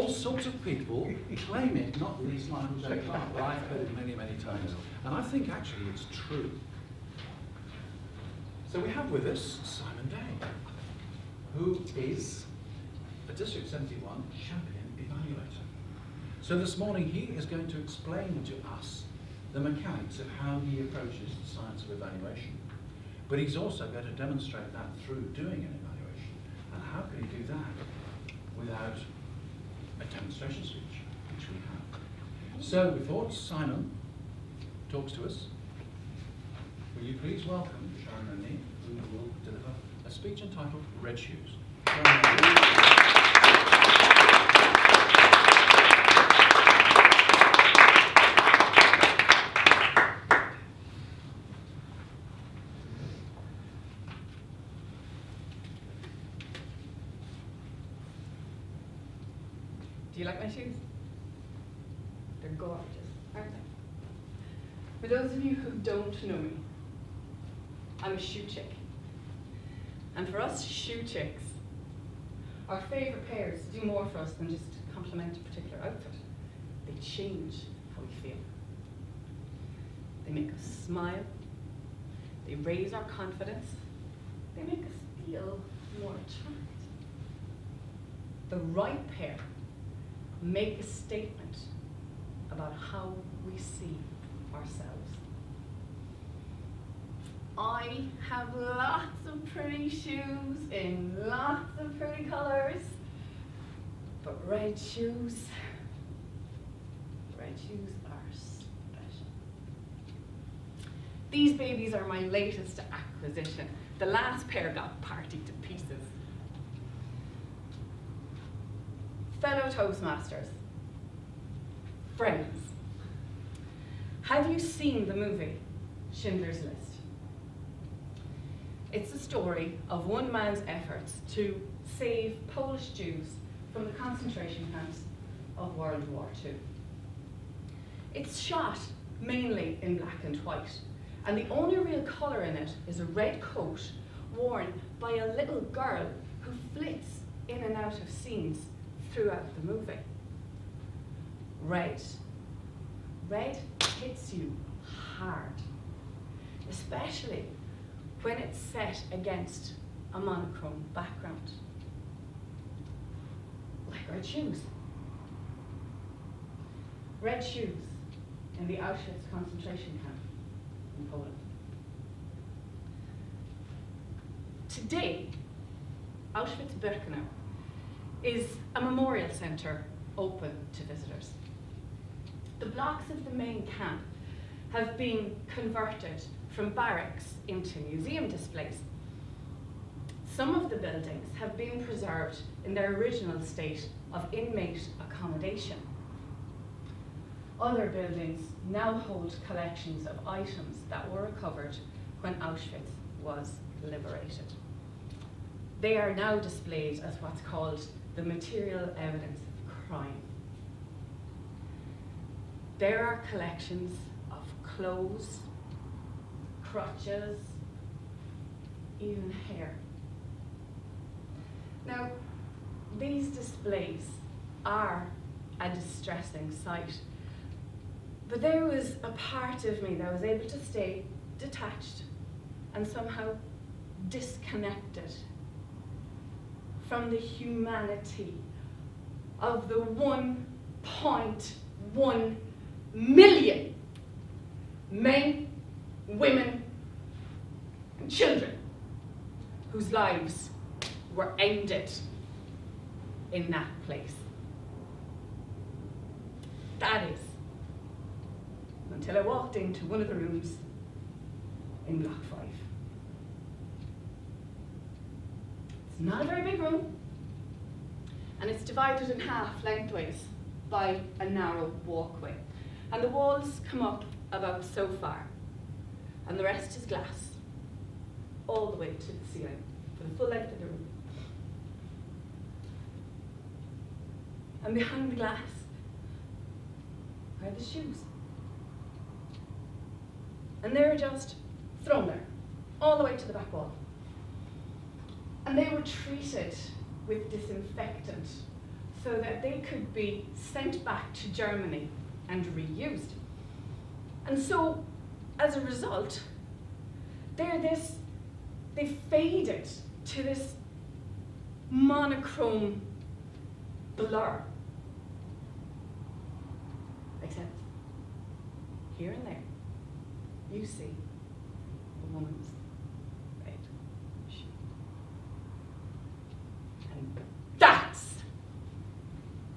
all sorts of people claim it, not least Michael J. Clarke, but I've heard it many, many times. And I think actually it's true. So we have with us Simon Day, who is a District 71 champion evaluator. So this morning he is going to explain to us the mechanics of how he approaches the science of evaluation. But he's also going to demonstrate that through doing an evaluation. And how can he do that without a demonstration speech, which we have? So before Simon talks to us, will you please welcome Sharon O'Neil, who will deliver a speech entitled Red Shoes. Do you like my shoes? They're gorgeous, aren't they? For those of you who don't know me, I'm a shoe chick. And for us shoe chicks, our favourite pairs do more for us than just complement a particular outfit. They change how we feel. They make us smile. They raise our confidence. They make us feel more attractive. The right pair make a statement about how we see ourselves. I have lots of pretty shoes in lots of pretty colours, but red shoes are special. These babies are my latest acquisition. The last pair got partied to pieces. Fellow Toastmasters, friends, have you seen the movie Schindler's List? It's the story of one man's efforts to save Polish Jews from the concentration camps of World War II. It's shot mainly in black and white, and the only real colour in it is a red coat worn by a little girl who flits in and out of scenes throughout the movie. Red hits you hard, especially when it's set against a monochrome background, like red shoes. Red shoes in the Auschwitz concentration camp in Poland. Today, Auschwitz-Birkenau is a memorial centre open to visitors. The blocks of the main camp have been converted from barracks into museum displays. Some of the buildings have been preserved in their original state of inmate accommodation. Other buildings now hold collections of items that were recovered when Auschwitz was liberated. They are now displayed as what's called the material evidence of crime. There are collections of clothes, crutches, even hair. Now, these displays are a distressing sight, but there was a part of me that was able to stay detached and somehow disconnected from the humanity of the 1.1 million men, women, and children whose lives were ended in that place. That is, until I walked into one of the rooms in Block 5. It's not a very big room, and it's divided in half lengthways by a narrow walkway. And the walls come up about so far, and the rest is glass, all the way to the ceiling, for the full length of the room. And behind the glass are the shoes. And they were just thrown there, all the way to the back wall. And they were treated with disinfectant so that they could be sent back to Germany and reused. And so, as a result, they faded to this monochrome blur. Except, here and there, you see a woman's red shoe. And that's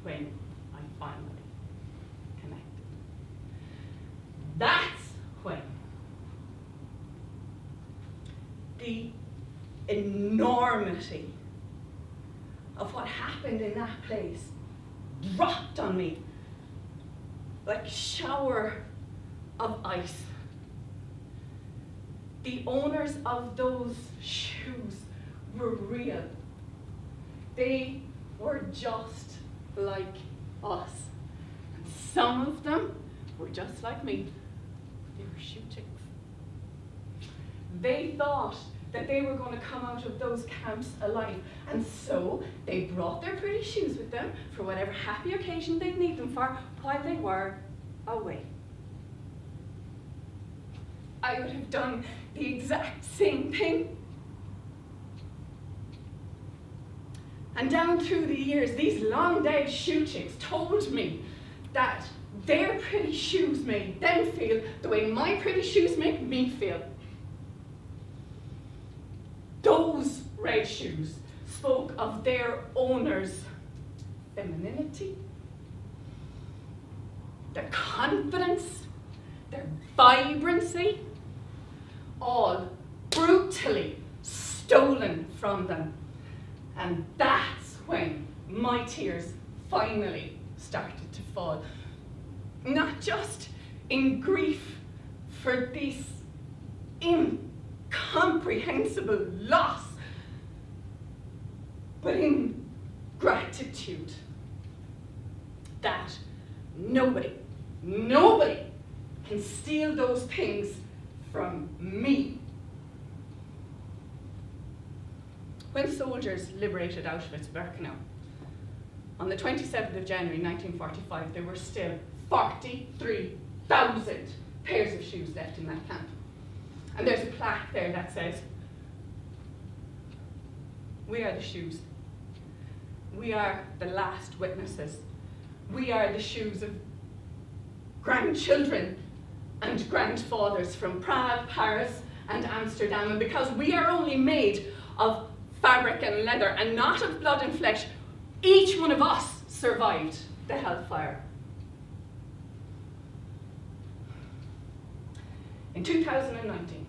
when I finally connected. That's when the enormity of what happened in that place dropped on me like a shower of ice. The owners of those shoes were real. They were just like us. And some of them were just like me. They were shoe chicks. They thought that they were going to come out of those camps alive. And so they brought their pretty shoes with them for whatever happy occasion they'd need them for while they were away. I would have done the exact same thing. And down through the years, these long dead shoe chicks told me that their pretty shoes made them feel the way my pretty shoes make me feel. Those red shoes spoke of their owners' femininity, their confidence, their vibrancy, all brutally stolen from them. And that's when my tears finally started to fall. Not just in grief for this incomprehensible loss, but in gratitude that nobody can steal those things from me. When soldiers liberated Auschwitz-Birkenau, on the 27th of January 1945, there were still 43,000 pairs of shoes left in that camp. And there's a plaque there that says, "We are the shoes. We are the last witnesses. We are the shoes of grandchildren and grandfathers from Prague, Paris, and Amsterdam. And because we are only made of fabric and leather and not of blood and flesh, each one of us survived the hellfire." In 2019,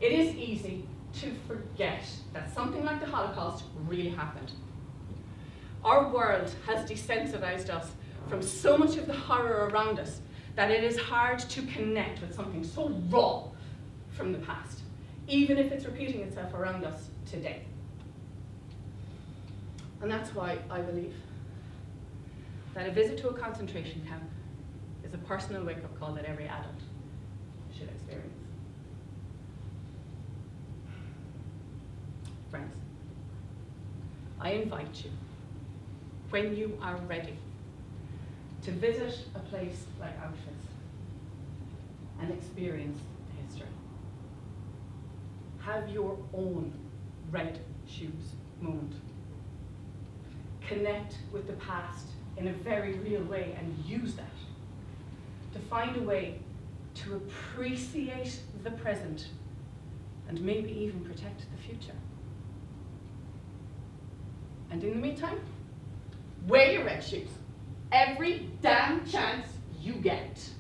it is easy to forget that something like the Holocaust really happened. Our world has desensitized us from so much of the horror around us that it is hard to connect with something so raw from the past, even if it's repeating itself around us today. And that's why I believe that a visit to a concentration camp is a personal wake-up call that every adult should experience. Friends, I invite you, when you are ready, to visit a place like Auschwitz and experience the history. Have your own red shoes moment. Connect with the past in a very real way and use that to find a way to appreciate the present and maybe even protect the future. And in the meantime, wear your red shoes every damn chance you get.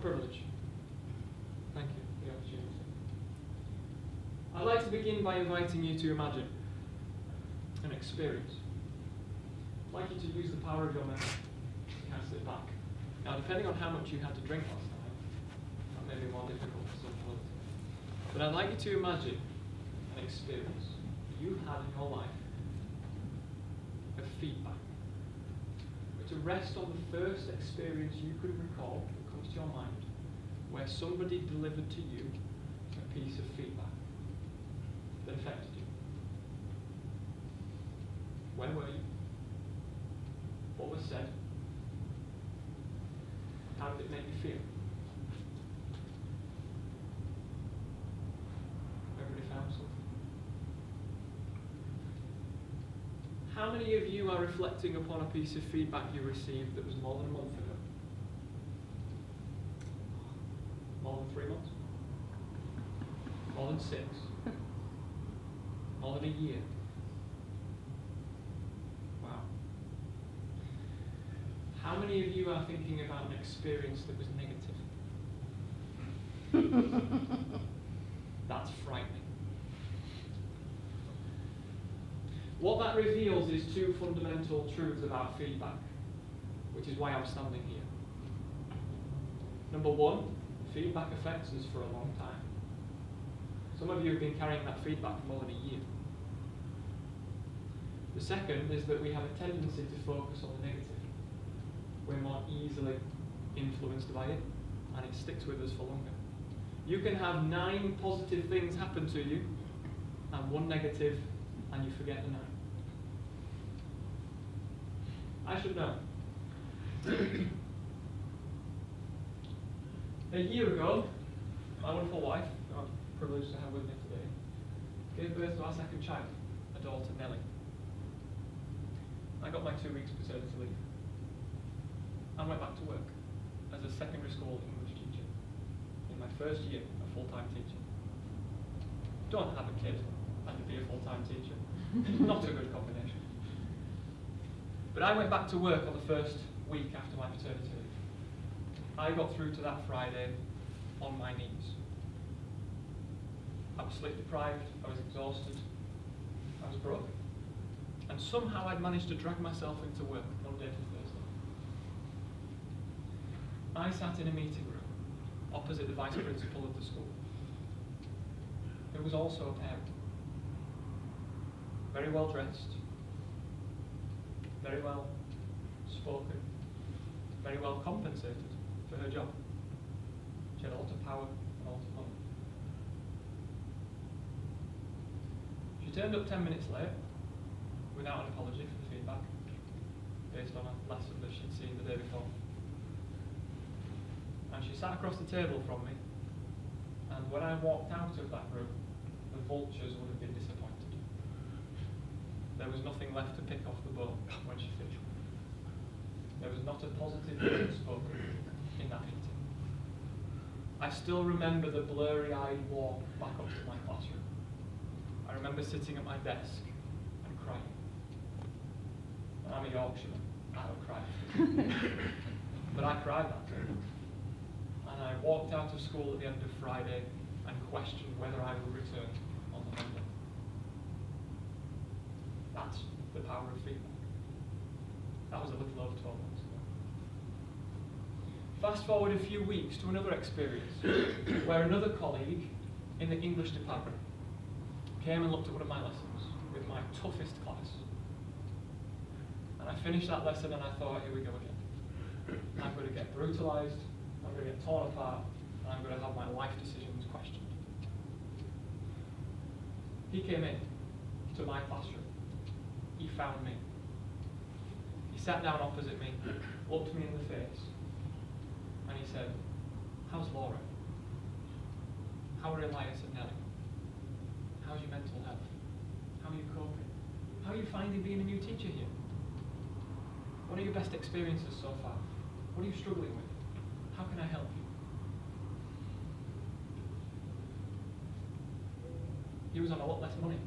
privilege. Thank you for the opportunity. I'd like to begin by inviting you to imagine an experience. I'd like you to use the power of your memory to cast it back. Now, depending on how much you had to drink last night, that may be more difficult for some others. But I'd like you to imagine an experience you've had in your life of feedback. But to rest on the first experience you could recall that comes to your mind, where somebody delivered to you a piece of feedback that affected you. Where were you? What was said? How did it make you feel? Everybody found something? How many of you are reflecting upon a piece of feedback you received that was more than a month ago? More than 3 months? More than 6? More than a year? Wow. How many of you are thinking about an experience that was negative? That's frightening. What that reveals is two fundamental truths about feedback, which is why I'm standing here. Number one, feedback affects us for a long time. Some of you have been carrying that feedback for more than a year. The second is that we have a tendency to focus on the negative. We're more easily influenced by it, and it sticks with us for longer. You can have 9 positive things happen to you, and 1 negative, and you forget the 9. I should know. A year ago, my wonderful wife, who I'm privileged to have with me today, gave birth to our second child, a daughter, Nellie. I got my 2 weeks paternity leave and went back to work as a secondary school English teacher in my first year of full-time teaching. Don't have a kid and be a full-time teacher. Not a good combination. But I went back to work on the first week after my paternity leave. I got through to that Friday on my knees. I was sleep deprived, I was exhausted, I was broken. And somehow I'd managed to drag myself into work Monday to Thursday. I sat in a meeting room opposite the vice principal of the school, who was also a parent. Very well dressed, very well spoken, very well compensated for her job. She had a lot of power and a lot of money. She turned up 10 minutes late without an apology for the feedback, based on a lesson that she'd seen the day before. And she sat across the table from me, and when I walked out of that room, the vultures would have been disappointed. There was nothing left to pick off the bone when she finished. There was not a positive word spoken in that meeting. I still remember the blurry-eyed walk back up to my classroom. I remember sitting at my desk and crying. I'm a Yorkshireman, I don't cry. But I cried that day. And I walked out of school at the end of Friday and questioned whether I would return on the Monday. That's the power of feedback. That was a little over 12 months ago. Fast forward a few weeks to another experience where another colleague in the English department came and looked at one of my lessons with my toughest class. And I finished that lesson and I thought, here we go again. I'm going to get brutalized, I'm going to get torn apart, and I'm going to have my life decisions questioned. He came in to my classroom. He found me. He sat down opposite me, looked me in the face, and he said, how's Laura? How are Elias and Nellie? How's your mental health? How are you coping? How are you finding being a new teacher here? What are your best experiences so far? What are you struggling with? How can I help you? He was on a lot less money,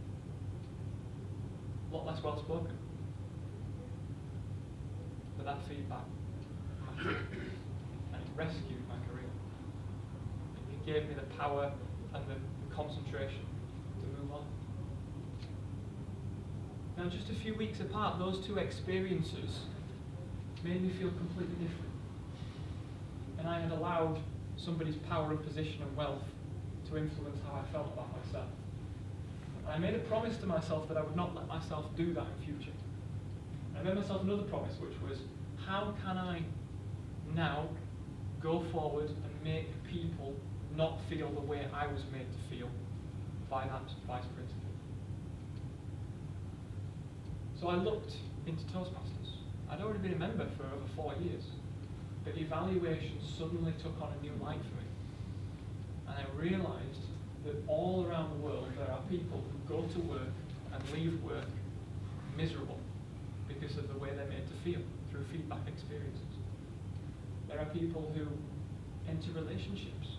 a lot less well spoken. But that feedback mattered, and it rescued my career. gave me the power and the concentration to move on. Now, just a few weeks apart, those two experiences made me feel completely different. And I had allowed somebody's power and position and wealth to influence how I felt about myself. And I made a promise to myself that I would not let myself do that in future. I made myself another promise, which was, how can I now go forward and make people not feel the way I was made to feel by that vice principal? So I looked into Toastmasters. I'd already been a member for over 4 years, but evaluation suddenly took on a new light for me. And I realised that all around the world there are people who go to work and leave work miserable because of the way they're made to feel through feedback experiences. There are people who enter relationships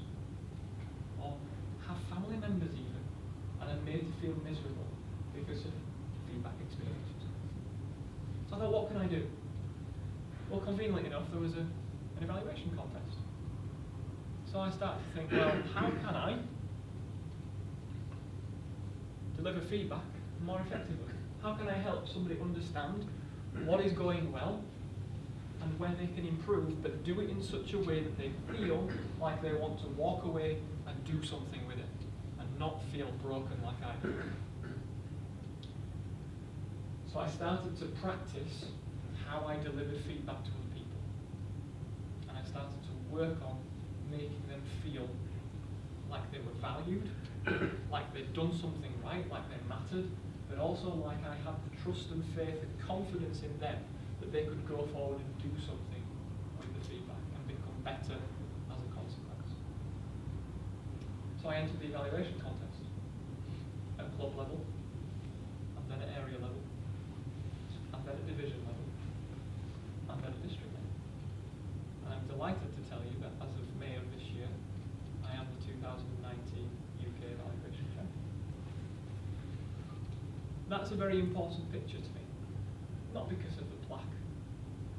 or have family members even and are made to feel miserable because of feedback experiences. So I thought, what can I do? Well, conveniently enough, there was an evaluation contest. So I started to think, well, how can I deliver feedback more effectively? How can I help somebody understand what is going well and where they can improve, but do it in such a way that they feel like they want to walk away and do something with it, and not feel broken like I do. So I started to practice how I delivered feedback to other people. And I started to work on making them feel like they were valued, like they'd done something right, like they mattered, but also like I had the trust and faith and confidence in them that they could go forward and do something with the feedback and become better as a consequence. So I entered the evaluation contest at club level, and then at area level, and then at division level, and then at district level. And I'm delighted to tell you that as of May of this year, I am the 2019 UK evaluation champion. That's a very important picture to me. Not because of the plaque,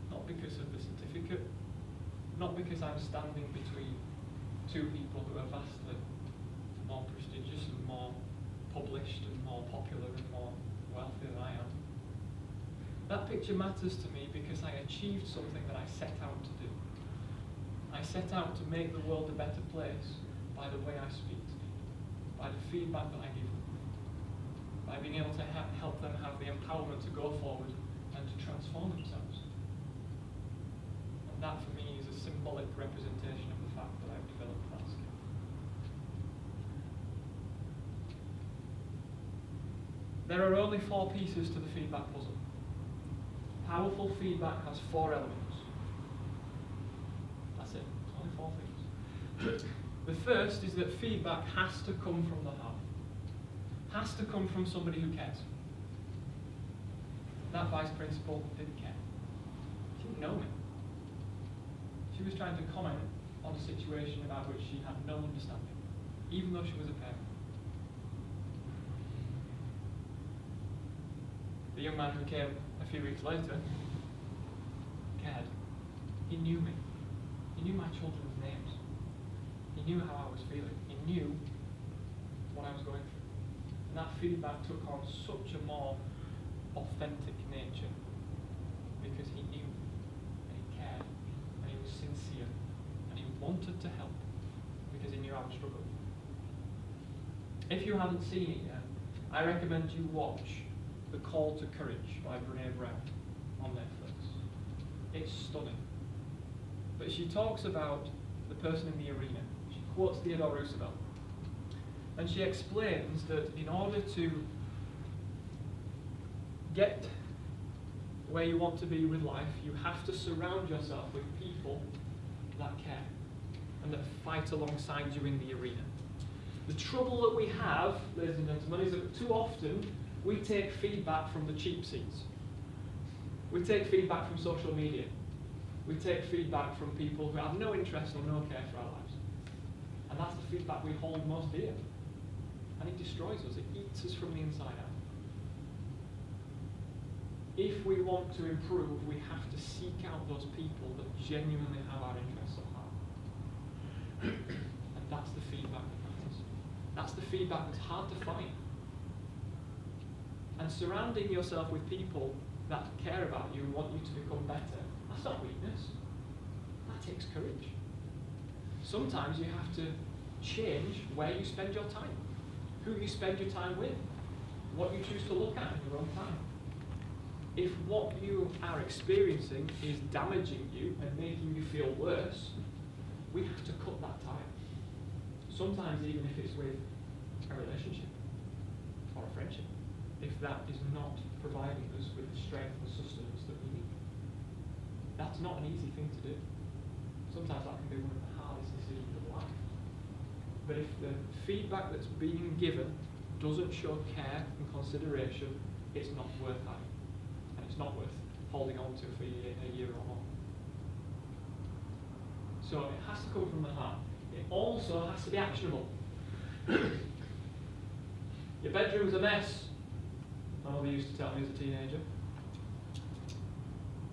not because of the certificate, not because I'm standing between two people who are vastly more prestigious and more published and more popular and more wealthy than I am. That picture matters to me because I achieved something that I set out to do. I set out to make the world a better place by the way I speak to people, by the feedback that I give them, by being able to help them have the empowerment to go forward and to transform themselves. And that for me is a symbolic representation of the fact that I've developed that skill. There are only 4 pieces to the feedback puzzle. Powerful feedback has 4 elements. That's it, only 4 things. The first is that feedback has to come from the heart. Has to come from somebody who cares. That vice principal didn't care. She didn't know me. She was trying to comment on a situation about which she had no understanding, even though she was a parent. The young man who came a few weeks later cared. He knew me. He knew my children's names. He knew how I was feeling. He knew what I was going through. And that feedback took on such a more authentic nature because he knew and he cared and he was sincere and he wanted to help because he knew I was struggling. If you haven't seen it yet, I recommend you watch The Call to Courage by Brené Brown on Netflix. It's stunning. But she talks about the person in the arena. She quotes Theodore Roosevelt. And she explains that in order to get where you want to be with life, you have to surround yourself with people that care and that fight alongside you in the arena. The trouble that we have, ladies and gentlemen, is that too often we take feedback from the cheap seats. We take feedback from social media. We take feedback from people who have no interest or no care for our lives. And that's the feedback we hold most dear. And it destroys us. It eats us from the inside out. If we want to improve, we have to seek out those people that genuinely have our interests at heart. And that's the feedback that matters. That's the feedback that's hard to find. And surrounding yourself with people that care about you and want you to become better, that's not weakness. That takes courage. Sometimes you have to change where you spend your time, who you spend your time with, what you choose to look at in your own time. If what you are experiencing is damaging you and making you feel worse, we have to cut that tie. Sometimes even if it's with a relationship or a friendship, if that is not providing us with the strength and sustenance that we need. That's not an easy thing to do. Sometimes that can be one of the hardest decisions of life. But if the feedback that's being given doesn't show care and consideration, it's not worth having. And it's not worth holding on to for a year or more. So it has to come from the heart. It also has to be actionable. Your bedroom's a mess. My mother used to tell me as a teenager.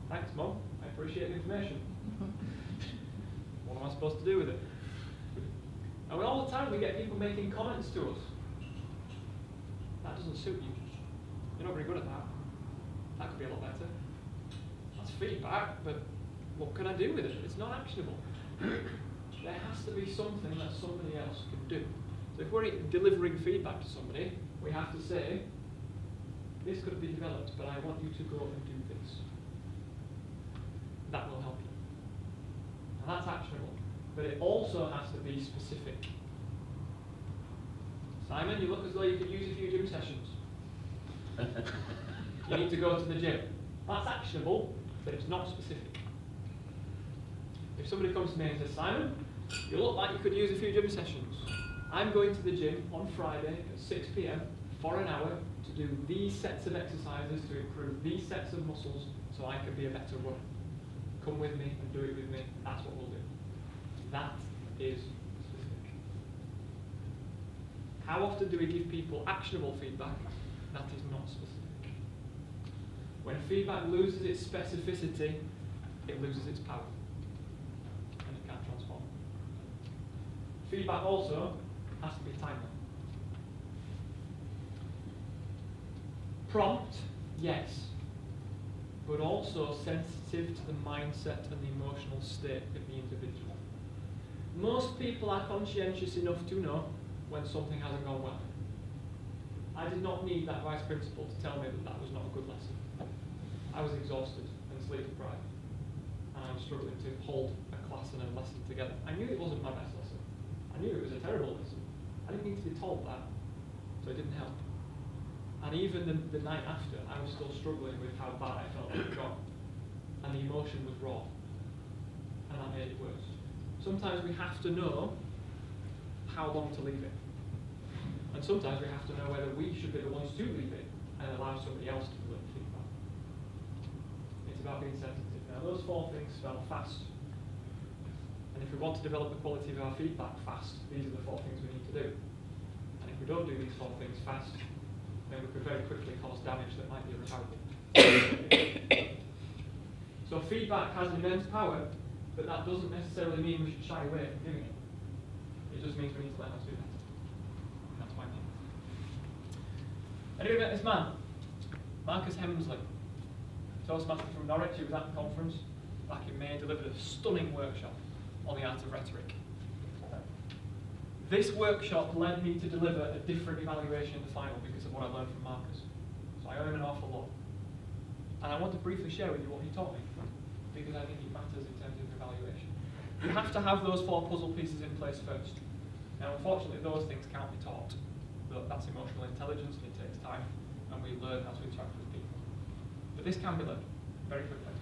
Thanks, Mum. I appreciate the information. What am I supposed to do with it? And all the time we get people making comments to us. That doesn't suit you. You're not very good at that. That could be a lot better. That's feedback, but what can I do with it? It's not actionable. There has to be something that somebody else can do. So if we're delivering feedback to somebody, we have to say, this could be developed, but I want you to go and do this. That will help you. And that's actionable. But it also has to be specific. Simon, you look as though you could use a few gym sessions. You need to go to the gym. That's actionable, but it's not specific. If somebody comes to me and says, Simon, you look like you could use a few gym sessions. I'm going to the gym on Friday at 6 p.m. for an hour to do these sets of exercises to improve these sets of muscles so I can be a better runner. Come with me and do it with me. That's what we'll do. That is specific. How often do we give people actionable feedback? That is not specific. When feedback loses its specificity, it loses its power. And it can't transform. Feedback also has to be timely. Prompt, yes, but also sensitive to the mindset and the emotional state of the individual. Most people are conscientious enough to know when something hasn't gone well. I did not need that vice principal to tell me that that was not a good lesson. I was exhausted and sleep deprived, and I was struggling to hold a class and a lesson together. I knew it wasn't my best lesson. I knew it was a terrible lesson. I didn't need to be told that, so it didn't help. And even the night after, I was still struggling with how bad I felt it had gone. And the emotion was raw. And that made it worse. Sometimes we have to know how long to leave it. And sometimes we have to know whether we should be the ones to leave it and allow somebody else to deliver feedback. It's about being sensitive. Now those four things spell fast. And if we want to develop the quality of our feedback fast, these are the four things we need to do. And if we don't do these four things fast, then we could very quickly cause damage that might be irreparable. So feedback has immense power, but that doesn't necessarily mean we should shy away from giving it. It just means we need to learn how to do that. And that's what I mean. Anybody met this man? Marcus Hemsley. Toastmaster from Norwich. He was at the conference back in May, delivered a stunning workshop on the art of rhetoric. This workshop led me to deliver a different evaluation in the final because of what I learned from Marcus. So I owe him an awful lot. And I want to briefly share with you what he taught me, because I think it matters in terms of evaluation. You have to have those four puzzle pieces in place first. Now, unfortunately, those things can't be taught. That's emotional intelligence, and it takes time, and we learn how to interact with people. But this can be learned very quickly.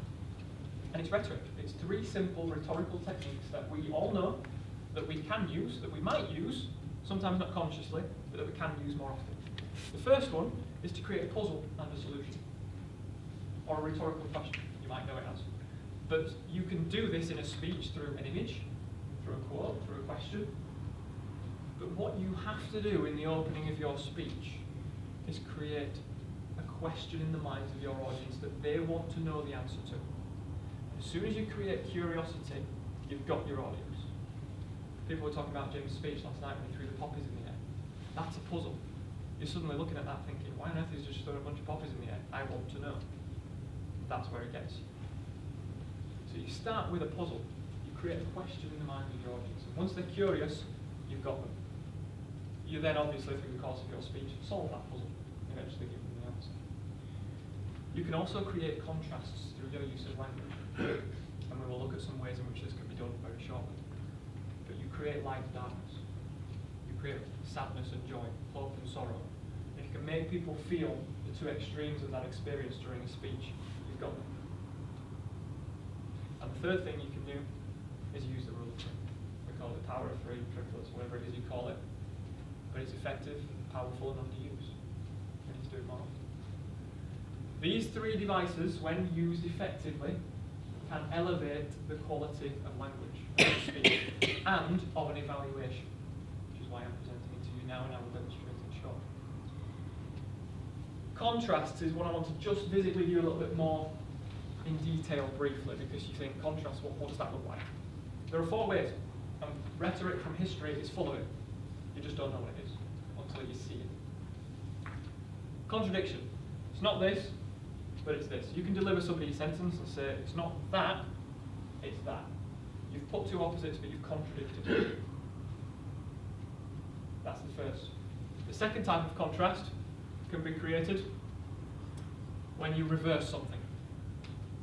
And it's rhetoric. It's three simple rhetorical techniques that we all know, that we can use, that we might use, sometimes not consciously, but that we can use more often. The first one is to create a puzzle and a solution, or a rhetorical question, you might know it as. But you can do this in a speech through an image, through a quote, through a question. But what you have to do in the opening of your speech is create a question in the minds of your audience that they want to know the answer to. As soon as you create curiosity, you've got your audience. People were talking about James' speech last night when he threw the poppies in the air. That's a puzzle. You're suddenly looking at that thinking, why on earth is he just throwing a bunch of poppies in the air? I want to know. That's where it gets you. So you start with a puzzle. You create a question in the mind of your audience. And once they're curious, you've got them. You then obviously, through the course of your speech, solve that puzzle, eventually give them the answer. You can also create contrasts through your use of language. And we will look at some ways in which this can be done very shortly. But you create light and darkness. You create sadness and joy, hope and sorrow. If you can make people feel the two extremes of that experience during a speech, you've got them. And the third thing you can do is use the rule of three. We call it power of three, triplets, whatever it is you call it. But it's effective, powerful, and underused. We need to do it more often. These three devices, when used effectively, can elevate the quality of language, of speech, and of an evaluation, which is why I'm presenting it to you now and I will demonstrate it shortly. Contrasts is what I want to just visit with you a little bit more in detail briefly, because you think, contrast, what does that look like? There are four ways, and rhetoric from history is full of it. You just don't know what it is until you see it. Contradiction. It's not this, but it's this. You can deliver somebody a sentence and say, it's not that, it's that. You've put two opposites, but you've contradicted. That's the first. The second type of contrast can be created when you reverse something.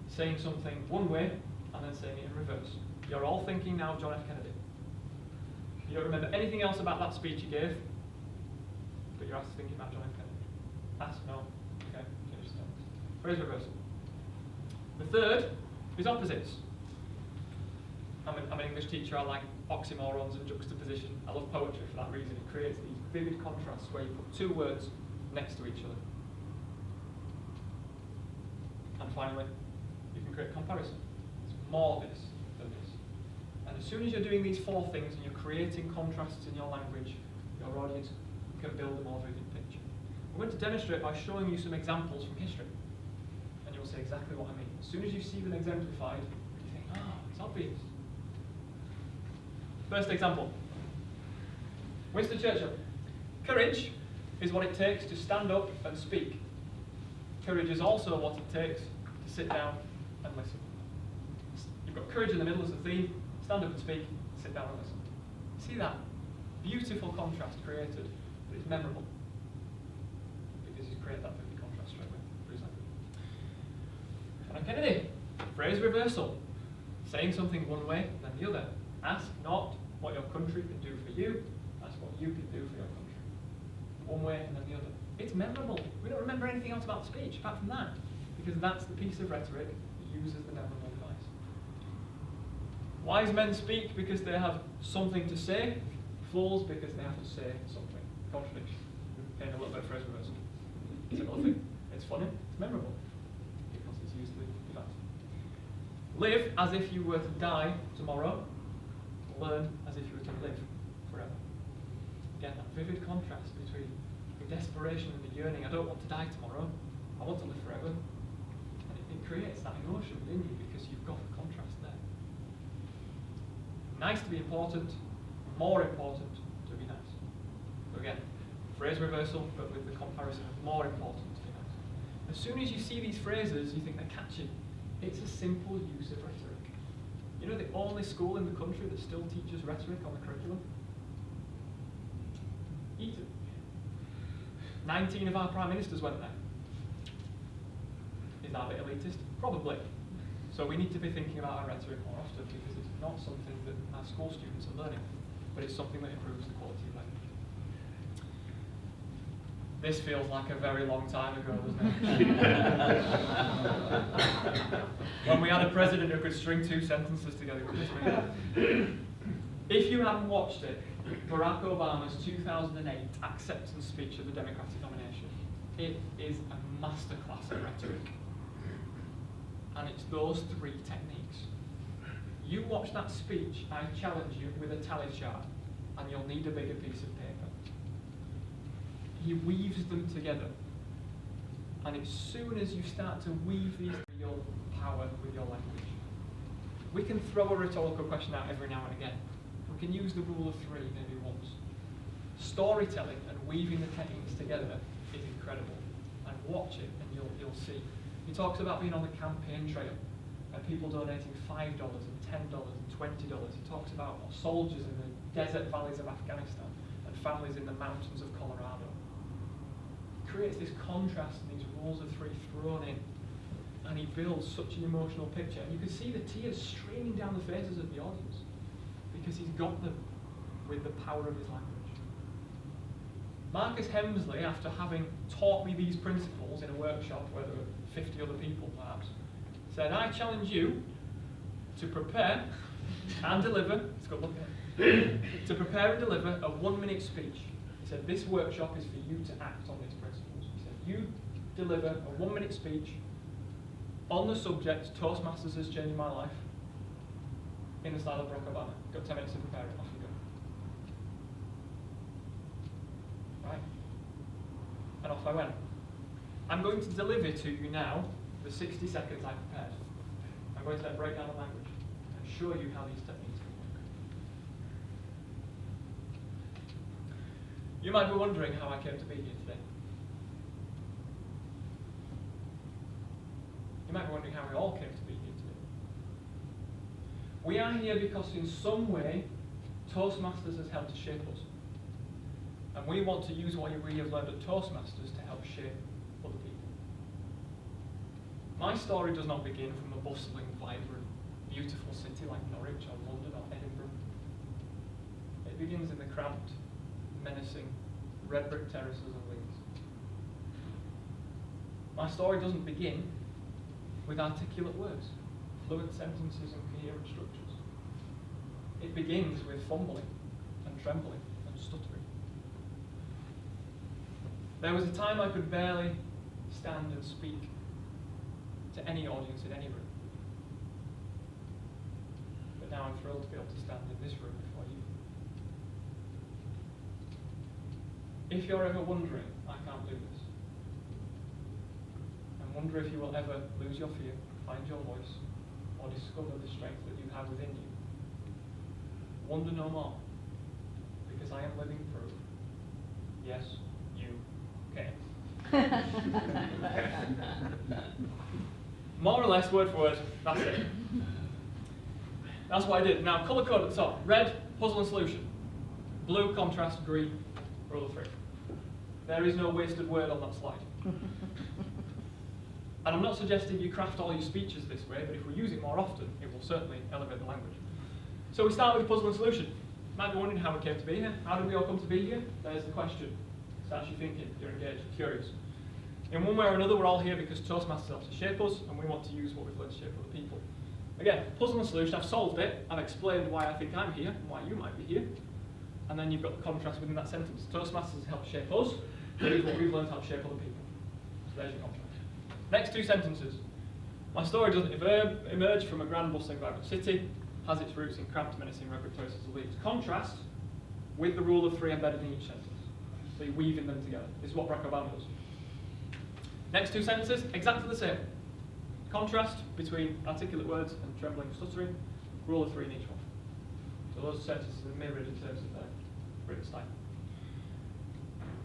Saying something one way, and then saying it in reverse. You're all thinking now of John F. Kennedy. You don't remember anything else about that speech you gave, but you're asked thinking about John F. Kennedy. Ask, no. Okay, finish the sentence. Phrase reversal. The third is opposites. I'm an English teacher. I like oxymorons and juxtaposition. I love poetry for that reason. It creates these vivid contrasts where you put two words next to each other. And finally, you can create comparison. It's more this than this. And as soon as you're doing these four things and you're creating contrasts in your language, your audience can build a more vivid picture. I'm going to demonstrate by showing you some examples from history. And you'll say exactly what I mean. As soon as you see them exemplified, you think, it's obvious. First example. Winston Churchill. Courage is what it takes to stand up and speak. Courage is also what it takes to sit down and listen. You've got courage in the middle as the theme. Stand up and speak, sit down and listen. See that? Beautiful contrast created, but it's memorable. Because he's created that vivid contrast straight away through his language. John F. Kennedy. Phrase reversal. Saying something one way, then the other. Ask not what your country can do for you, ask what you can do for your country. One way and then the other. It's memorable. We don't remember anything else about the speech apart from that, because that's the piece of rhetoric that uses the memorable device. Wise men speak because they have something to say, fools because they have to say something. Contradiction. Paying a little bit of phrase reversal. It's another thing. It's funny, it's memorable, because it's used the device. Live as if you were to die tomorrow. Learn as if you were to live forever. Again, that vivid contrast between the desperation and the yearning. I don't want to die tomorrow. I want to live forever. And it creates that emotion within you because you've got the contrast there. Nice to be important, more important to be nice. So again, phrase reversal, but with the comparison of more important to be nice. As soon as you see these phrases, you think they're catchy. It's a simple use of rhetoric. You know the only school in the country that still teaches rhetoric on the curriculum? Eton. 19 of our prime ministers went there. Is that a bit elitist? Probably. So we need to be thinking about our rhetoric more often because it's not something that our school students are learning, but it's something that improves the quality of language. This feels like a very long time ago, doesn't it? When we had a president who could string two sentences together. If you haven't watched it, Barack Obama's 2008 acceptance speech of the Democratic nomination, it is a masterclass in rhetoric. And it's those three techniques. You watch that speech, I challenge you with a tally chart, and you'll need a bigger piece of paper. He weaves them together. And as soon as you start to weave these, you'll power with your language. We can throw a rhetorical question out every now and again. We can use the rule of 3 maybe once. Storytelling and weaving the techniques together is incredible. And watch it and you'll see. He talks about being on the campaign trail and people donating $5 and $10 and $20. He talks about soldiers in the desert valleys of Afghanistan and families in the mountains of Colorado. He creates this contrast and these rules of 3 thrown in, and he builds such an emotional picture. And you can see the tears streaming down the faces of the audience because he's got them with the power of his language. Marcus Hemsley, after having taught me these principles in a workshop where there were 50 other people perhaps, said, I challenge you to prepare and deliver, it's good looking, to prepare and deliver a 1-minute speech. He said, this workshop is for you to act on these principles. He said, you deliver a 1-minute speech on the subject, Toastmasters has changed my life, in the style of Barack Obama. Got 10 minutes to prepare it, off you go. Right? And off I went. I'm going to deliver to you now the 60 seconds I prepared. I'm going to then break down the language and show you how these techniques can work. You might be wondering how I came to be here today. You might be wondering how we all came to be here today. We are here because in some way, Toastmasters has helped to shape us. And we want to use what we have learned at Toastmasters to help shape other people. My story does not begin from a bustling, vibrant, beautiful city like Norwich or London or Edinburgh. It begins in the cramped, menacing, red brick terraces of Leeds. My story doesn't begin with articulate words, fluent sentences and coherent structures. It begins with fumbling and trembling and stuttering. There was a time I could barely stand and speak to any audience in any room. But now I'm thrilled to be able to stand in this room before you. If you're ever wondering, I can't do this, and wonder if you will ever lose your fear, find your voice, or discover the strength that you have within you, wonder no more, because I am living proof. Yes, you can. More or less, word for word, that's it. That's what I did. Now, colour code at the top. Red, puzzle and solution. Blue, contrast, green, rule of 3. There is no wasted word on that slide. And I'm not suggesting you craft all your speeches this way, but if we use it more often, it will certainly elevate the language. So we start with puzzle and solution. You might be wondering how we came to be here. How did we all come to be here? There's the question. Starts you thinking, you're engaged, you're curious. In one way or another, we're all here because Toastmasters helps to shape us, and we want to use what we've learned to shape other people. Again, puzzle and solution, I've solved it, I've explained why I think I'm here, and why you might be here, and then you've got the contrast within that sentence. Toastmasters help shape us, here's what we've learned how to shape other people. So there's your contrast. Next 2 sentences. My story doesn't emerge from a grand, bustling, vibrant city, has its roots in cramped, menacing, red brick terraces of Leeds. Contrast with the rule of 3 embedded in each sentence. So you're weaving them together. This is what Barack Obama does. Next 2 sentences, exactly the same. Contrast between articulate words and trembling and stuttering, rule of 3 in each one. So those sentences are mirrored in terms of their written style.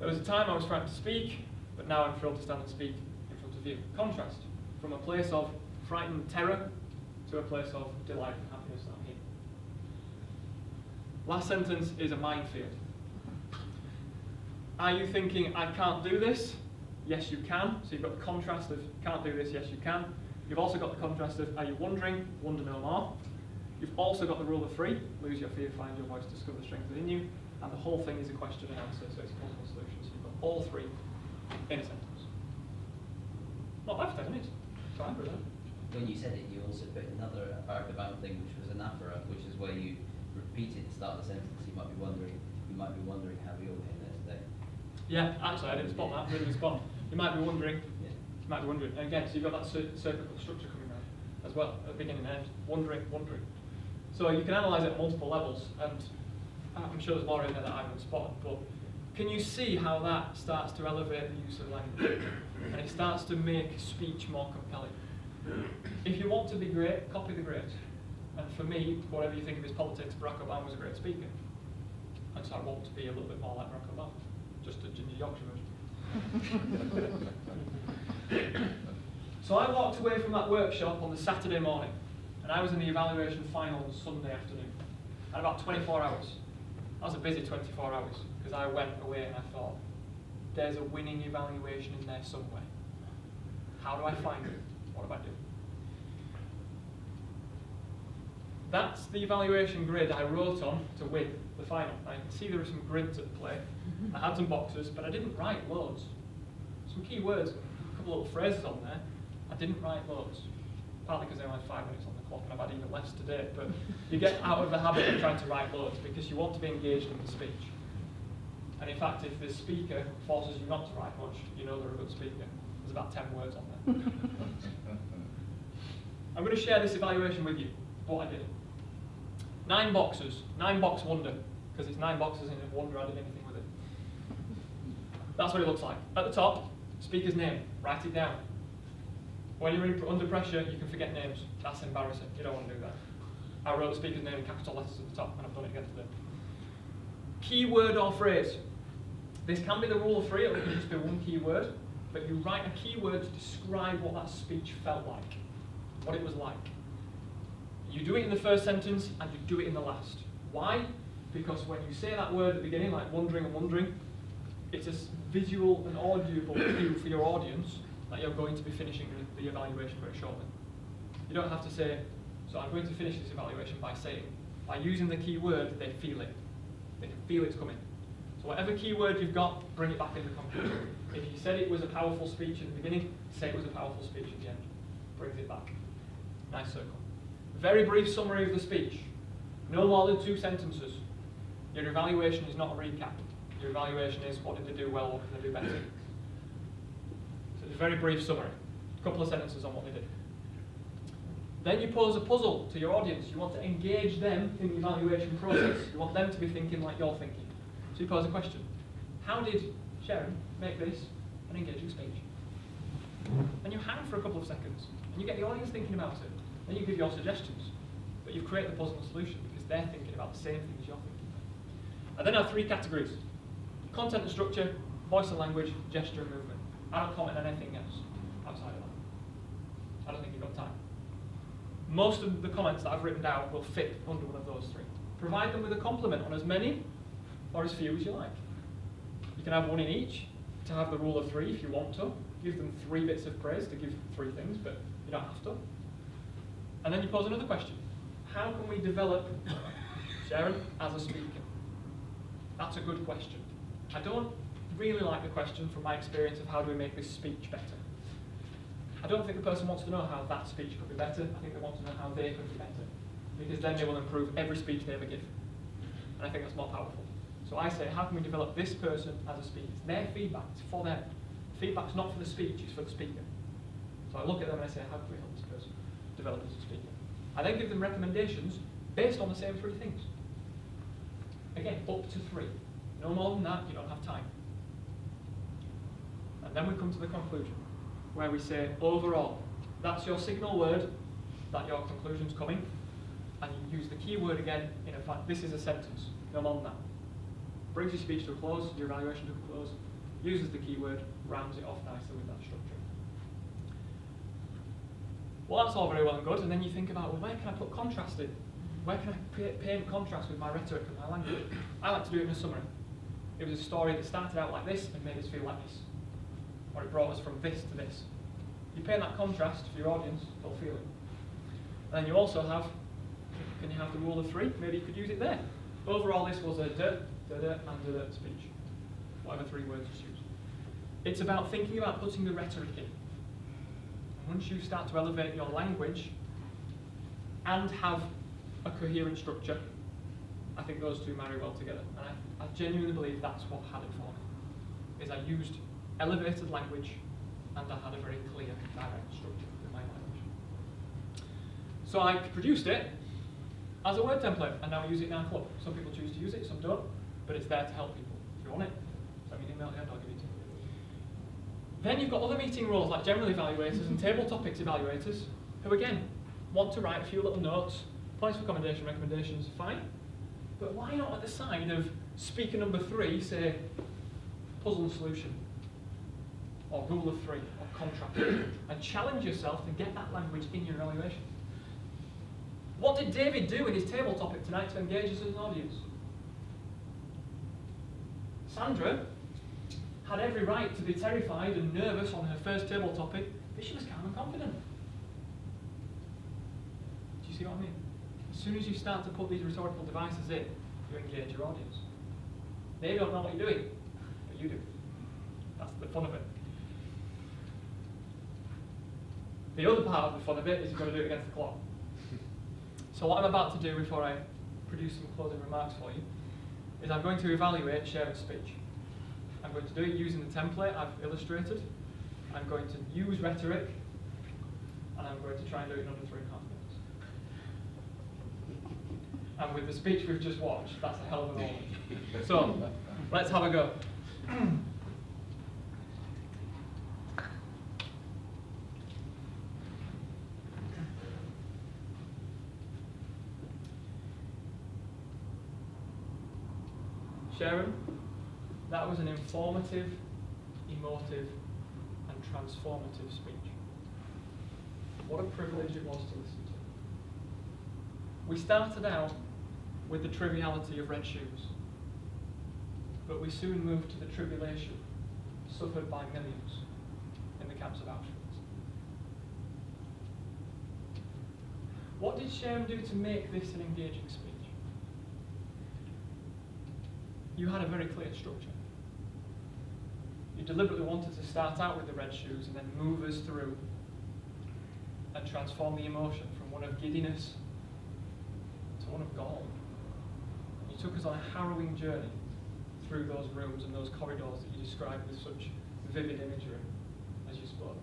There was a time I was frightened to speak, but now I'm thrilled to stand and speak in front of you. Contrast from a place of frightened terror to a place of delight and happiness that I'm here. Last sentence is a minefield. Are you thinking, I can't do this? Yes, you can. So you've got the contrast of can't do this, yes, you can. You've also got the contrast of are you wondering? Wonder no more. You've also got the rule of 3, lose your fear, find your voice, discover the strength within you. And the whole thing is a question and answer, so it's a puzzle solution. So you've got all 3 in a sentence. Not bad for 10 minutes. Fine for that. When you said it, you also put another Barack Obama thing, which was anaphora, which is where you repeat it at the start of the sentence. You might be wondering how we all came there today. Yeah, actually, I didn't spot that. Really good spot. You might be wondering. Yeah. You might be wondering. And again, so you've got that circular structure coming around as well at the beginning and end. Wondering. So you can analyse it at multiple levels, and I'm sure there's more in there that I haven't spotted. But can you see how that starts to elevate the use of language, and it starts to make speech more compelling? If you want to be great, copy the greats. And for me, whatever you think of his politics, Barack Obama was a great speaker. And so I want to be a little bit more like Barack Obama. Just a ginger Yorkshire version. So I walked away from that workshop on the Saturday morning, and I was in the evaluation final on Sunday afternoon. I had about 24 hours. That was a busy 24 hours, because I went away and I thought, there's a winning evaluation in there somewhere. How do I find it? What do I do? That's the evaluation grid I wrote on to win the final. I can see there are some grids at play. I had some boxes, but I didn't write loads. Some key words, a couple of little phrases on there. I didn't write loads. Partly because I only had 5 minutes on the clock and I've had even less today, but you get out of the habit of trying to write loads because you want to be engaged in the speech. And in fact, if the speaker forces you not to write much, you know they're a good speaker. There's about 10 words on there. I'm going to share this evaluation with you, what I did. 9 boxes, 9 box wonder, because it's 9 boxes and if wonder I did anything with it. That's what it looks like. At the top, speaker's name, write it down. When you're under pressure, you can forget names. That's embarrassing. You don't want to do that. I wrote the speaker's name in capital letters at the top, and I've done it again today. Keyword or phrase. This can be the rule of 3, it can just be one keyword, but you write a keyword to describe what that speech felt like, what it was like. You do it in the first sentence, and you do it in the last. Why? Because when you say that word at the beginning, like wondering and wondering, it's a visual and audible cue for your audience that you're going to be finishing the evaluation very shortly. You don't have to say, so I'm going to finish this evaluation by saying, by using the key word, they feel it. They can feel it's coming. So whatever keyword you've got, bring it back in the conclusion. If you said it was a powerful speech at the beginning, say it was a powerful speech at the end. Brings it back. Nice circle. Very brief summary of the speech. No more than 2 sentences. Your evaluation is not a recap. Your evaluation is what did they do well, what can they do better. So it's a very brief summary. A couple of sentences on what they did. Then you pose a puzzle to your audience. You want to engage them in the evaluation process. You want them to be thinking like you're thinking. So you pose a question. How did Sharon make this an engaging speech? And you hang for a couple of seconds. And you get the audience thinking about it. Then you give your suggestions. But you create the puzzle and solution because they're thinking about the same things you're thinking about. And then I have 3 categories. Content and structure, voice and language, gesture and movement. I don't comment on anything else outside of that. I don't think you've got time. Most of the comments that I've written down will fit under one of those 3. Provide them with a compliment on as many or as few as you like. You can have 1 in each to have the rule of 3 if you want to. Give them 3 bits of praise to give 3 things, but you don't have to. And then you pose another question. How can we develop Sharon as a speaker? That's a good question. I don't really like the question from my experience of how do we make this speech better. I don't think the person wants to know how that speech could be better. I think they want to know how they could be better. Because then they will improve every speech they ever give. And I think that's more powerful. So I say, how can we develop this person as a speaker? It's their feedback, it's for them. Feedback's not for the speech, it's for the speaker. So I look at them and I say, how can we help this person develop as a speaker? I then give them recommendations based on the same 3 things. Again, up to 3. No more than that, you don't have time. And then we come to the conclusion, where we say, overall, that's your signal word that your conclusion's coming, and you use the key word again in effect. This is a sentence, no more than that. Brings your speech to a close, your evaluation to a close, uses the key word, rounds it off nicely with that structure. Well, that's all very well and good, and then you think about, well, where can I put contrast in? Where can I paint contrast with my rhetoric and my language? I like to do it in a summary. It was a story that started out like this and made us feel like this. Or it brought us from this to this. You paint that contrast for your audience, they'll feel it. And then you also have, can you have the rule of 3? Maybe you could use it there. Overall, this was a and speech. Whatever 3 words you choose. It's about thinking about putting the rhetoric in. Once you start to elevate your language and have a coherent structure, I think those 2 marry well together. And I genuinely believe that's what had it for me. Is I used elevated language and I had a very clear, direct structure with my language. So I produced it as a word template and now I use it in our club. Some people choose to use it, some don't, but it's there to help people. If you want it, send me an email at the end, I'll give it to you. Then you've got other meeting roles like general evaluators and table topics evaluators who again want to write a few little notes Points for commendation, recommendations, fine. But why not at the side of speaker number 3 say puzzle and solution, or rule of 3, or contract, and challenge yourself to get that language in your evaluation? What did David do in his table topic tonight to engage us as an audience? Sandra had every right to be terrified and nervous on her first table topic, but she was calm and confident. Do you see what I mean? As soon as you start to put these rhetorical devices in, you engage your audience. They don't know what you're doing, but you do. That's the fun of it. The other part of the fun of it is you've got to do it against the clock. So what I'm about to do before I produce some closing remarks for you is I'm going to evaluate Sharon's speech. I'm going to do it using the template I've illustrated. I'm going to use rhetoric, and I'm going to try and do it in under 3.5 minutes. And with the speech we've just watched, that's a hell of a moment. So, let's have a go. Sharon, that was an informative, emotive, and transformative speech. What a privilege it was to listen to. We started out with the triviality of red shoes, but we soon moved to the tribulation suffered by millions in the camps of Auschwitz. What did Sharon do to make this an engaging speech? You had a very clear structure. You deliberately wanted to start out with the red shoes and then move us through and transform the emotion from one of giddiness to one of gall. And you took us on a harrowing journey through those rooms and those corridors that you described with such vivid imagery as you spoke.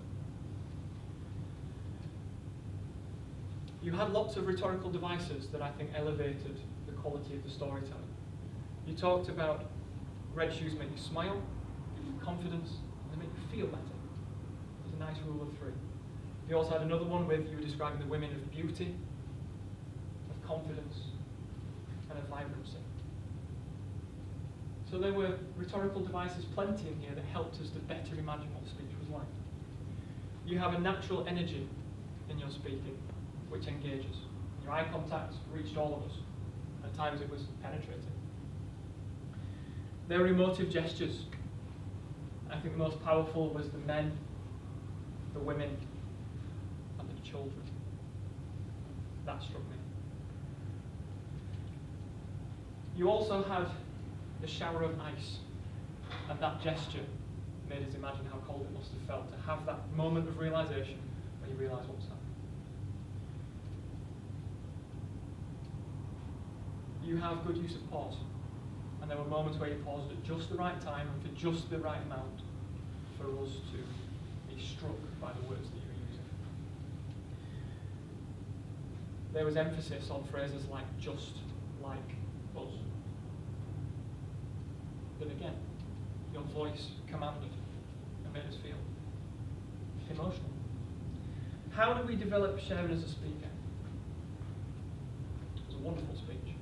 You had lots of rhetorical devices that I think elevated the quality of the storytelling. You talked about red shoes make you smile, give you confidence, and they make you feel better. It's a nice rule of 3. You also had another one with you were describing the women of beauty, of confidence, and of vibrancy. So there were rhetorical devices plenty in here that helped us to better imagine what the speech was like. You have a natural energy in your speaking, which engages. Your eye contact reached all of us. At times it was penetrating. There were emotive gestures. I think the most powerful was the men, the women, and the children. That struck me. You also had the shower of ice, and that gesture made us imagine how cold it must have felt to have that moment of realization when you realize what was happening. You have good use of pause. And there were moments where you paused at just the right time and for just the right amount for us to be struck by the words that you were using. There was emphasis on phrases like just like us. But again, your voice commanded and made us feel emotional. How do we develop Sharon as a speaker? It was a wonderful speech.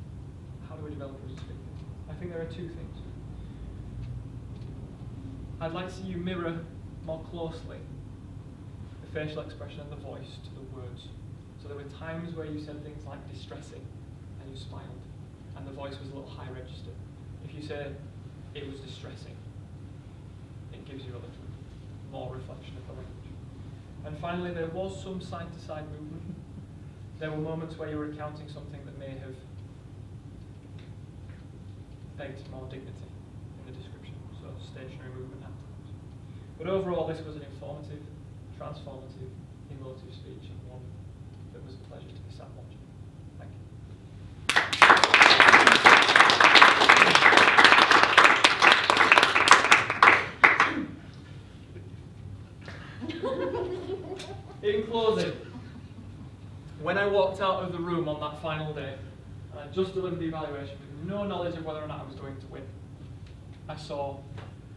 How do we develop her as a speaker? I think there are 2 things. I'd like to see you mirror more closely the facial expression and the voice to the words. So there were times where you said things like distressing and you smiled and the voice was a little high register. If you said it was distressing, it gives you a little more reflection of the language. And finally, there was some side-to-side movement. There were moments where you were recounting something that may have begged more dignity in the description, so stationary movement at times. But overall, this was an informative, transformative, emotive speech, and one that was a pleasure to be sat watching. Thank you. In closing, when I walked out of the room on that final day, and I just delivered the evaluation with no knowledge of whether or not I was going to win, I saw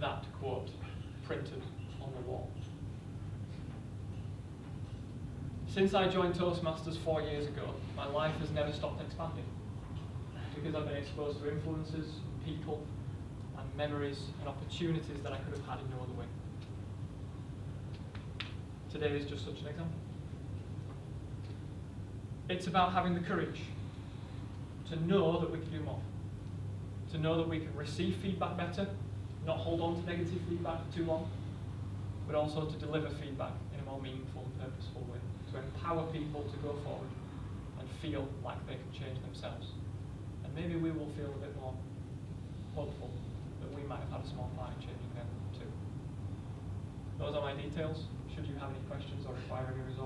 that quote printed on the wall. Since I joined Toastmasters 4 years ago, my life has never stopped expanding, because I've been exposed to influences, people, and memories and opportunities that I could have had in no other way. Today is just such an example. It's about having the courage to know that we can do more, to know that we can receive feedback better, not hold on to negative feedback for too long, but also to deliver feedback in a more meaningful and purposeful way, to empower people to go forward and feel like they can change themselves. And maybe we will feel a bit more hopeful that we might have had a small part in changing them too. Those are my details. Should you have any questions or require any resources,